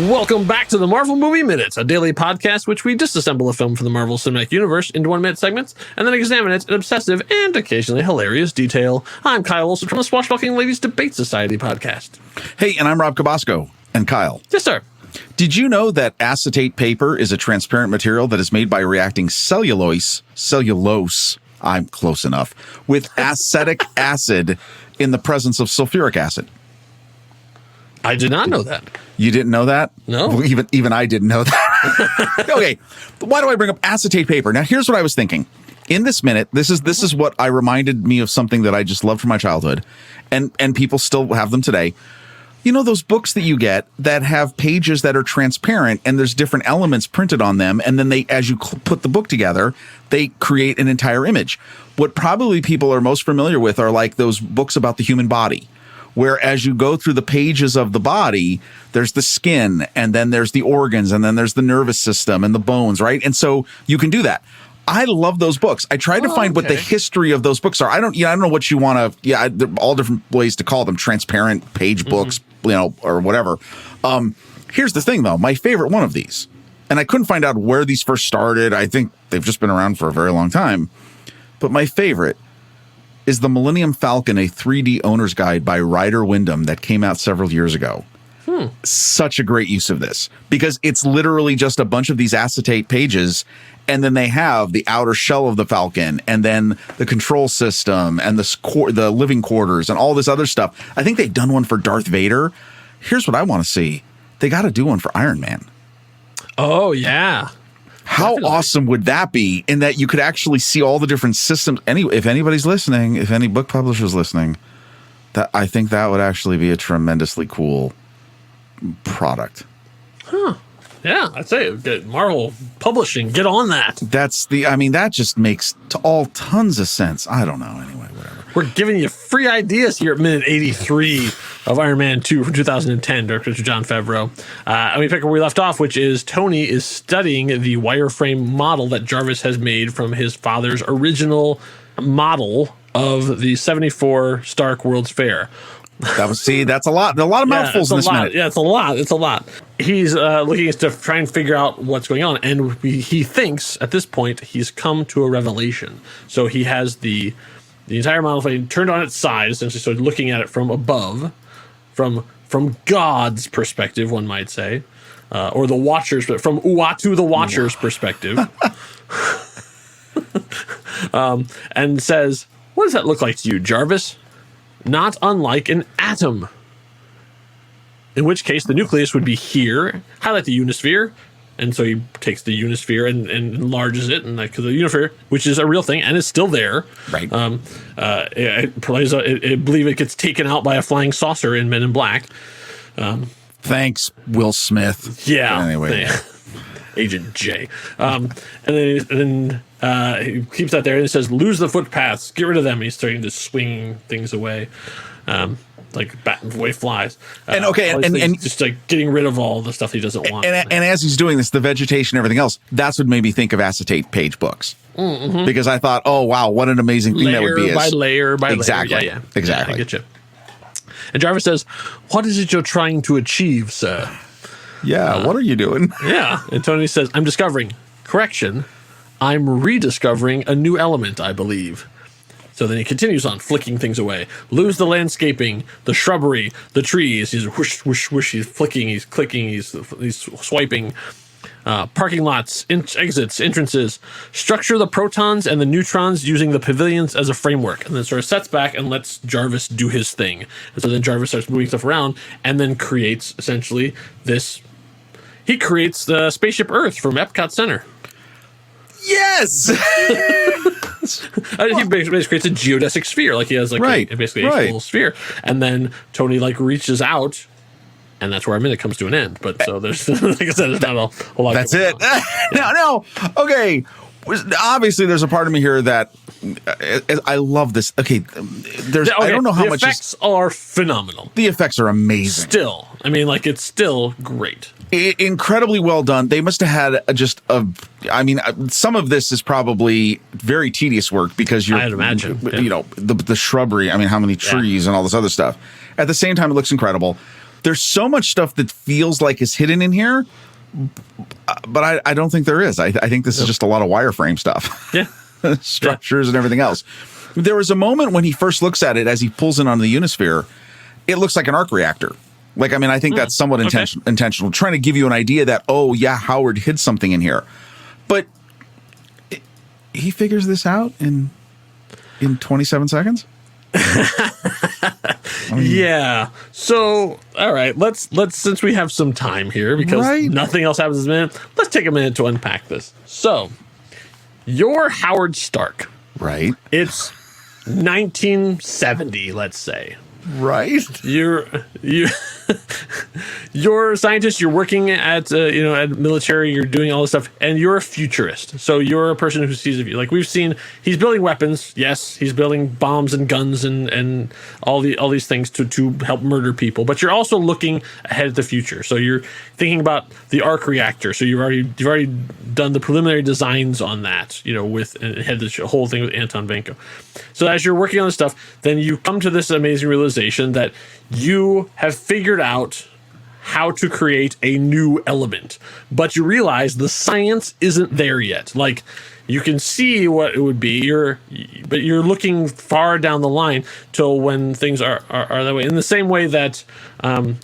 Welcome back to the Marvel Movie Minutes, a daily podcast which we disassemble a film from the Marvel Cinematic Universe into 1-minute segments and then examine it in obsessive and occasionally hilarious detail. I'm Kyle Olson from the Swashbuckling Ladies Debate Society podcast. Hey, and I'm Rob Cabasco. And Kyle. Yes, sir. Did you know that acetate paper is a transparent material that is made by reacting cellulose, I'm close enough, with acetic acid in the presence of sulfuric acid? I did not know that. You didn't know that? No. Well, even I didn't know that. Okay, why do I bring up acetate paper? Now, here's what I was thinking. In this minute, this is what I reminded me of something that I just loved from my childhood, and people still have them today. You know those books that you get that have pages that are transparent and there's different elements printed on them, and then they, as you put the book together, they create an entire image. What probably people are most familiar with are like those books about the human body, where as you go through the pages of the body, there's the skin, and then there's the organs, and then there's the nervous system and the bones, right? And so you can do that. I love those books. I tried to find what the history of those books are. I don't know what you want to, there are all different ways to call them, transparent page books, or whatever. Here's the thing, though. My favorite one of these, and I couldn't find out where these first started. I think they've just been around for a very long time. But my favorite is the Millennium Falcon, a 3D owner's guide by Ryder Wyndham that came out several years ago. Such a great use of this, because it's literally just a bunch of these acetate pages, and then they have the outer shell of the Falcon, and then the control system, and the living quarters, and all this other stuff. I think they've done one for Darth Vader. Here's what I want to see. They got to do one for Iron Man. Oh, yeah. How awesome would that be, in that you could actually see all the different systems? If anybody's listening, if any book publisher's listening, I think that would actually be a tremendously cool product. Yeah, I'd say Marvel Publishing, get on that. That just makes tons of sense. I don't know. Anyway, whatever. We're giving you free ideas here at minute 83 of Iron Man 2 from 2010, directed to Jon Favreau. And we pick up where we left off, which is Tony is studying the wireframe model that Jarvis has made from his father's original model of the 74 Stark World's Fair. That's a lot. A lot of mouthfuls in this minute. Yeah, it's a lot. He's looking to try and figure out what's going on, and he thinks at this point he's come to a revelation. So he has the entire model turned on its side, essentially, so looking at it from above, from God's perspective, one might say, or the Watcher's, from Uatu the Watcher's perspective, and says, "What does that look like to you, Jarvis? Not unlike an atom. In which case, the nucleus would be here. Highlight the unisphere." And so he takes the unisphere and enlarges it, and because the unisphere, which is a real thing and is still there, right? I believe it gets taken out by a flying saucer in Men in Black. Thanks, Will Smith. Yeah. Anyway, Agent J. And then he keeps that there and it says, "Lose the footpaths, get rid of them." And he's starting to swing things away, like batting away flies. And just like getting rid of all the stuff he doesn't want. And as he's doing this, the vegetation, everything else, that's what made me think of acetate page books. Mm-hmm. Because I thought, oh wow, what an amazing thing that would be. Layer by exactly. layer. Yeah. Exactly. I get you. And Jarvis says, "What is it you're trying to achieve, sir?" Yeah, what are you doing? Yeah. And Tony says, "I'm discovering." Correction. "I'm rediscovering a new element, I believe." So then he continues on, flicking things away. Lose the landscaping, the shrubbery, the trees. He's whoosh, whoosh, whoosh. He's flicking, he's clicking, he's swiping. Parking lots, exits, entrances. Structure the protons and the neutrons using the pavilions as a framework. And then sort of sets back and lets Jarvis do his thing. And so then Jarvis starts moving stuff around and then creates essentially this. He creates the spaceship Earth from Epcot Center. Yes. He basically creates a geodesic sphere, like he has basically a full sphere, and then Tony reaches out, and that's where our minute comes to an end. But so there's, like I said, there's not a whole lot. That's it. No. Okay. Obviously, there's a part of me here that I love this. Okay, I don't know how much. The effects are phenomenal. The effects are amazing. Still, it's still great. Incredibly well done. They must have had some of this is probably very tedious work because I'd imagine, the shrubbery. How many trees and all this other stuff. At the same time, it looks incredible. there's so much stuff that feels like is hidden in here, but I don't think there is. I think this is just a lot of wireframe stuff. Yeah. Structures and everything else. There was a moment when he first looks at it as he pulls in on the Unisphere, it looks like an arc reactor. Like, I mean, I think that's somewhat intentional, trying to give you an idea that, oh, yeah, Howard hid something in here. But he figures this out in 27 seconds? Yeah. So, all right, let's since we have some time here because nothing else happens this minute, let's take a minute to unpack this. So, you're Howard Stark. Right. It's 1970, let's say. Right. You're a scientist. You're working at at military. You're doing all this stuff, and you're a futurist. So you're a person who sees a view. Like we've seen, he's building weapons. Yes, he's building bombs and guns and all these things to help murder people. But you're also looking ahead at the future. So you're thinking about the arc reactor. So you've already done the preliminary designs on that. With and had this whole thing with Anton Vanko. So as you're working on this stuff, then you come to this amazing realization that you have figured out how to create a new element, but you realize the science isn't there yet. Like you can see what it would be, but you're looking far down the line till when things are that way. In the same way that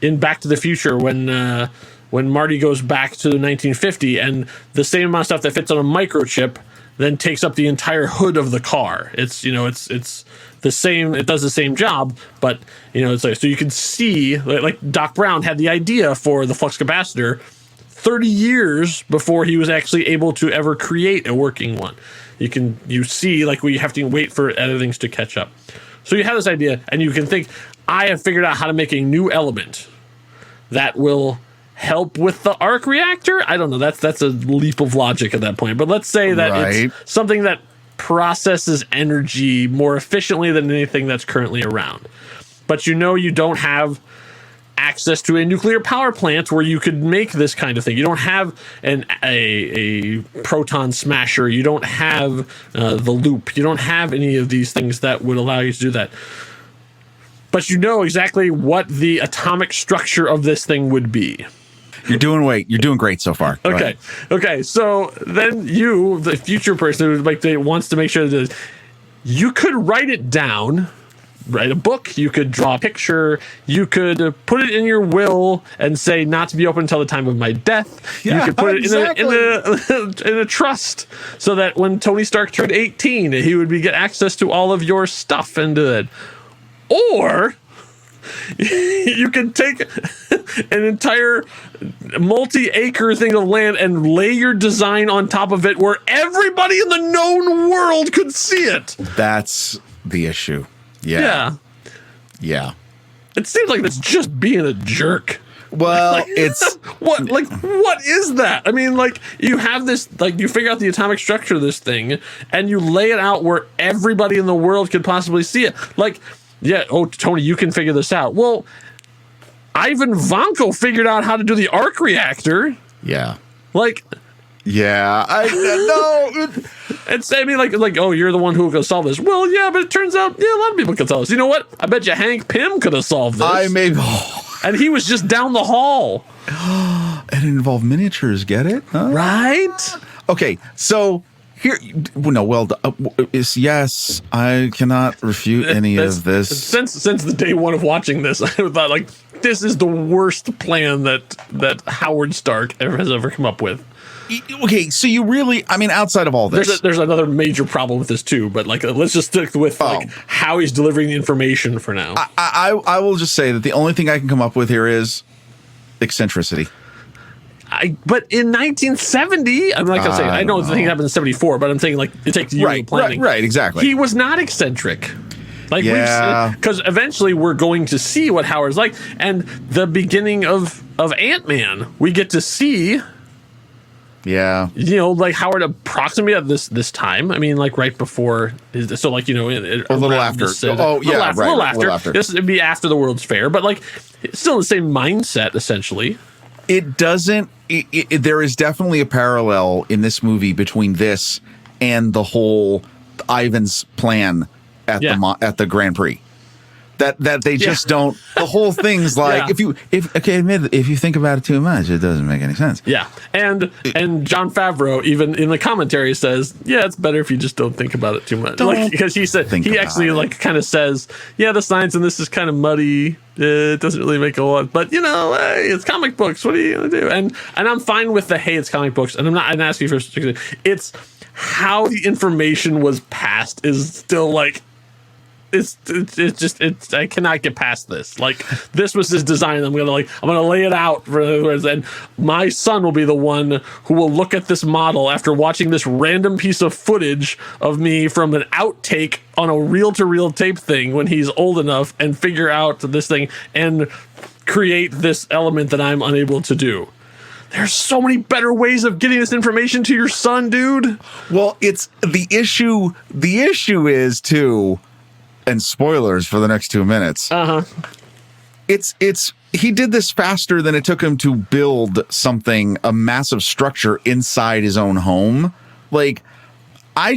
in Back to the Future, when Marty goes back to 1950 and the same amount of stuff that fits on a microchip then takes up the entire hood of the car. It's the same. It does the same job, but it's like, so you can see like Doc Brown had the idea for the flux capacitor 30 years before he was actually able to ever create a working one. You see like we have to wait for other things to catch up. So you have this idea and you can think, I have figured out how to make a new element that will help with the arc reactor. I don't know. That's a leap of logic at that point. But let's say that it's something that processes energy more efficiently than anything that's currently around. But you don't have access to a nuclear power plant where you could make this kind of thing. You don't have a proton smasher. You don't have the loop. You don't have any of these things that would allow you to do that. But you know exactly what the atomic structure of this thing would be. You're doing great so far. Okay. So then you, the future person who wants to make sure that you could write it down, write a book. You could draw a picture. You could put it in your will and say not to be open until the time of my death. Yeah, you could put it in a trust so that when Tony Stark turned 18, he would get access to all of your stuff and do it. Or you can take an entire multi-acre thing of land and lay your design on top of it where everybody in the known world could see it. That's the issue. Yeah. It seems like that's just being a jerk. Well, it's what is that? I mean, like you have this, like you figure out the atomic structure of this thing and you lay it out where everybody in the world could possibly see it. Like, yeah, oh, Tony, you can figure this out. Well, Ivan Vanko figured out how to do the arc reactor. Yeah. Like, yeah, I know. It's, I mean, like, oh, you're the one who could solve this. Well, yeah, but it turns out, a lot of people could solve this. You know what? I bet you Hank Pym could have solved this. And he was just down the hall. It involved miniatures, get it? Huh? Right? Okay, so here, yes, I cannot refute any of this. Since the day one of watching this, I thought, like, this is the worst plan that Howard Stark has ever come up with. Okay, so you really, I mean, outside of all this, there's another major problem with this too. But like, let's just stick with like how he's delivering the information for now. I will just say that the only thing I can come up with here is eccentricity. But in 1970, I'm not gonna say. I know the thing happened in 74, but I'm saying like it takes years of planning. Right, exactly. He was not eccentric. Like, because eventually we're going to see what Howard's like, and the beginning of Ant-Man, we get to see. Yeah, like Howard approximately at this time. I mean, like right before. So, like a little after. A little after. This would be after the World's Fair, but like it's still the same mindset essentially. It doesn't. There is definitely a parallel in this movie between this and the whole Ivan's plan at the Grand Prix. that they just don't. The whole thing's like if you think about it too much, it doesn't make any sense. Yeah, and Jon Favreau even in the commentary says, yeah, it's better if you just don't think about it too much. Like, because he said he actually like kind of says, yeah, the science in this is kind of muddy. It doesn't really make a lot, but you know, hey, it's comic books. What are you gonna do? And I'm fine with the it's comic books, and I'm asking for it's how the information was passed is still like. It's I cannot get past this. Like, this was his design. I'm gonna lay it out for, and my son will be the one who will look at this model after watching this random piece of footage of me from an outtake on a reel-to-reel tape thing when he's old enough and figure out this thing and create this element that I'm unable to do. There's so many better ways of getting this information to your son, dude. Well, it's the issue. The issue is too. And spoilers for the next 2 minutes. It's he did this faster than it took him to build a massive structure inside his own home. Like, I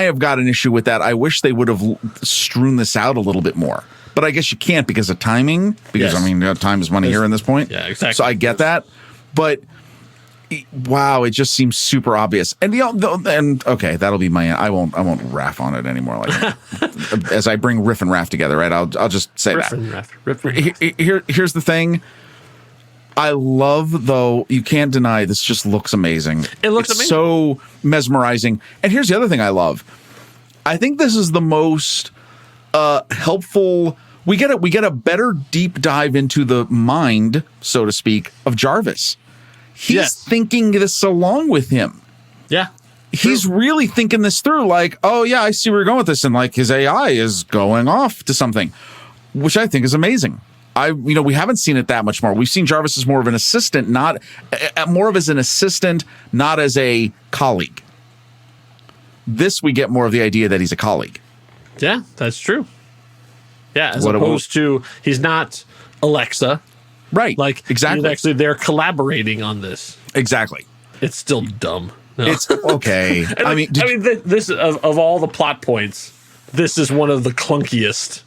have got an issue with that. I wish they would have strewn this out a little bit more. But I guess you can't because of timing. Because I mean, time is money here in this point. Yeah, exactly. So I get that. But wow, it just seems super obvious. And okay, that'll be my. I won't raff on it anymore. Like as I bring riff and raff together, right? I'll just say riff that. And raff, riff and raff. Here's the thing. I love, though, you can't deny this just looks amazing. It looks amazing. So mesmerizing. And here's the other thing I love. I think this is the most helpful. We get a better deep dive into the mind, so to speak, of Jarvis. He's thinking this along with him. Yeah. He's really thinking this through, like, oh, yeah, I see where you're going with this. And like his AI is going off to something, which I think is amazing. We haven't seen it that much more. We've seen Jarvis as more of an assistant, not as a colleague. This, we get more of the idea that he's a colleague. Yeah, that's true. Yeah, as opposed to he's not Alexa. Right. Like, exactly. Actually, they're collaborating on this. Exactly. It's still dumb. No. It's okay. This of all the plot points, this is one of the clunkiest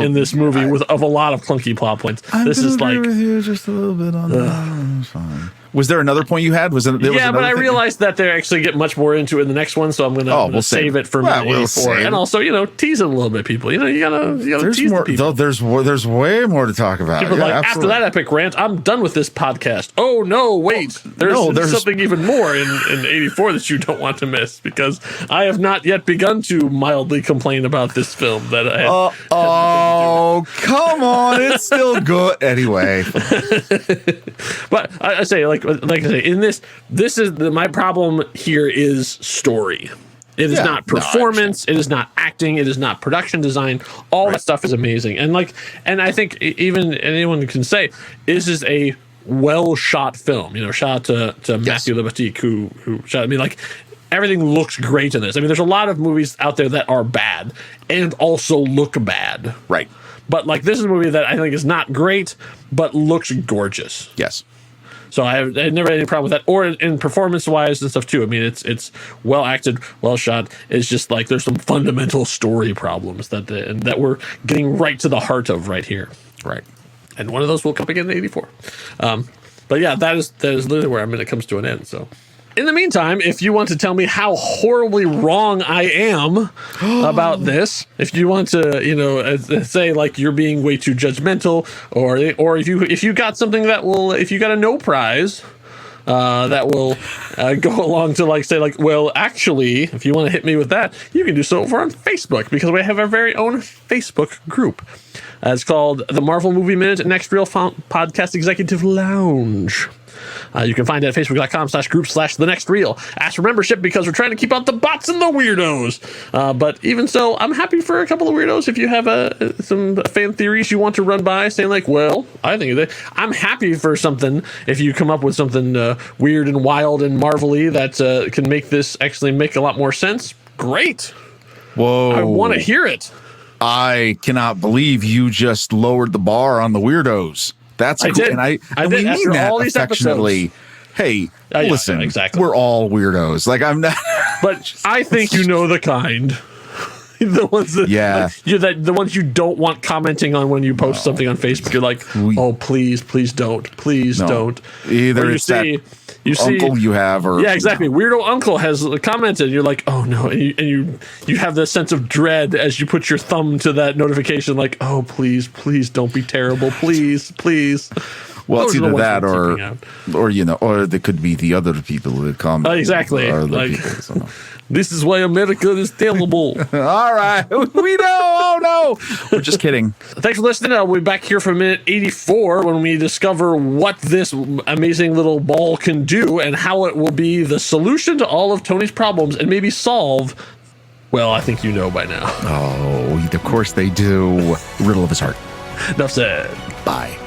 in this movie of a lot of clunky plot points. This is like with you just a little bit on that. It's fine. Was there another point you had? But I realized that they actually get much more into it in the next one, so I'm going to save it for minute 84. And also, tease it a little bit, people. You gotta tease the people. There's way more to talk about. People after that epic rant, I'm done with this podcast. Oh no, wait, there's something even more in 84 that you don't want to miss, because I have not yet begun to mildly complain about this film that I had. Come on, it's still good anyway. But I say, like I say, in this is my problem here is story. It is not performance. It is not acting. It is not production design. All that stuff is amazing. And I think even anyone can say this is a well shot film. Shout out to Matthew Libatique who shot. I mean, like, everything looks great in this. I mean, there's a lot of movies out there that are bad and also look bad. Right. But like, this is a movie that I think is not great, but looks gorgeous. Yes. So I never had any problem with that, or in performance-wise and stuff too. I mean, it's well acted, well shot. It's just like there's some fundamental story problems that we're getting right to the heart of right here. Right. And one of those will come again in 84. But yeah, that is literally where it comes to an end. So, in the meantime, if you want to tell me how horribly wrong I am about this, if you want to, say like you're being way too judgmental, or if you got something if you got a no prize, that will go along to like say like, well, actually, if you want to hit me with that, you can do so over on Facebook, because we have our very own Facebook group. It's called the Marvel Movie Minute Next Reel Podcast Executive Lounge. You can find it at facebook.com/group/the next reel. Ask for membership because we're trying to keep out the bots and the weirdos. But even so, I'm happy for a couple of weirdos. If you have some fan theories you want to run by, saying like, well, I think that I'm happy for something. If you come up with something weird and wild and marvelly that can make this actually make a lot more sense, great. Whoa. I want to hear it. I cannot believe you just lowered the bar on the weirdos. That's I did. And I did. We mean that all these affectionately. Episodes. Hey, listen, exactly. We're all weirdos. Like, I'm not. But I think you know the kind. The ones that, Yeah. the ones you don't want commenting on when you post something on Facebook. You're like, oh, please don't, don't. Either or it's that uncle you have, or yeah, exactly. Weirdo uncle has commented. You're like, oh no, and you have this sense of dread as you put your thumb to that notification, like, oh please don't be terrible, please. Well, Those it's are the either ones that we're or they could be the other people that come. exactly. Like, people, so. This is why America is terrible. All right, we know. Oh no, we're just kidding. Thanks for listening. We'll be back here for minute 84 when we discover what this amazing little ball can do and how it will be the solution to all of Tony's problems and maybe solve. Well, I think you know by now. Oh, of course they do. Riddle of his heart. Enough said. Bye.